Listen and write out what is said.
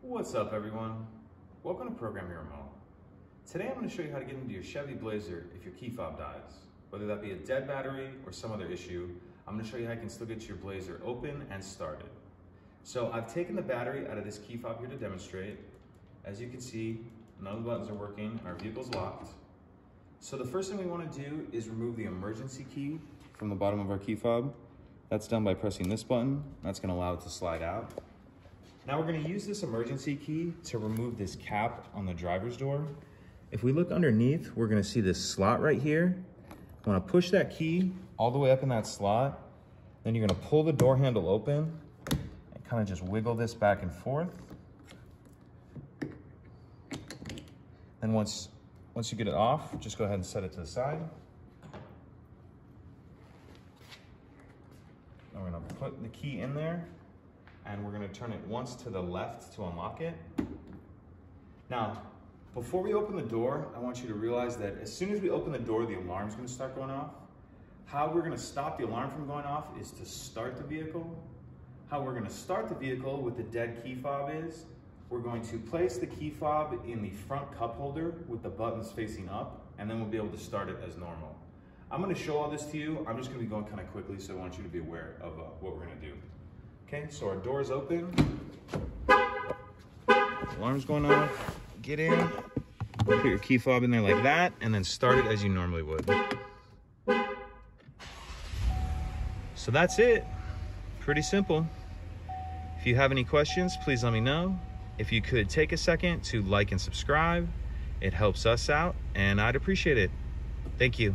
What's up, everyone? Welcome to Program Your Remote. Today I'm going to show you how to get into your Chevy Blazer if your key fob dies. Whether that be a dead battery or some other issue, I'm going to show you how you can still get your Blazer open and started. So I've taken the battery out of this key fob here to demonstrate. As you can see, none of the buttons are working and our vehicle's locked. So the first thing we want to do is remove the emergency key from the bottom of our key fob. That's done by pressing this button. That's going to allow it to slide out. Now we're going to use this emergency key to remove this cap on the driver's door. If we look underneath, we're going to see this slot right here. You want to push that key all the way up in that slot. Then you're going to pull the door handle open and kind of just wiggle this back and forth. Then once you get it off, just go ahead and set it to the side. Now we're going to put the key in there. And we're going to turn it once to the left to unlock it. Now, before we open the door, I want you to realize that as soon as we open the door, the alarm's going to start going off. How we're going to stop the alarm from going off is to start the vehicle. How we're going to start the vehicle with the dead key fob is we're going to place the key fob in the front cup holder with the buttons facing up, and then we'll be able to start it as normal. I'm going to show all this to you. I'm just going to be going kind of quickly, so I want you to be aware of what we're going to do. Okay, so our door is open. Alarm's going off. Get in. Put your key fob in there like that, and then start it as you normally would. So that's it. Pretty simple. If you have any questions, please let me know. If you could take a second to like and subscribe, it helps us out, and I'd appreciate it. Thank you.